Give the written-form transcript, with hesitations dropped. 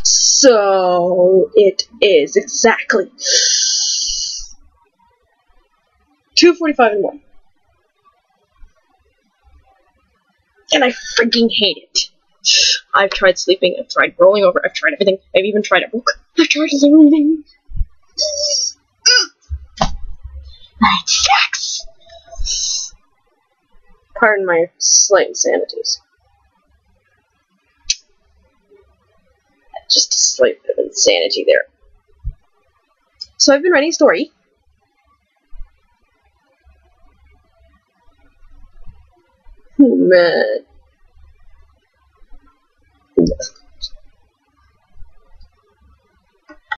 So it is exactly 2:45 in the morning. And I freaking hate it. I've tried sleeping, I've tried rolling over, I've tried everything. I've even tried a book. I've tried everything. It sucks. Pardon my slight insanities. Just a slight bit of insanity there. So I've been writing a story. Oh man.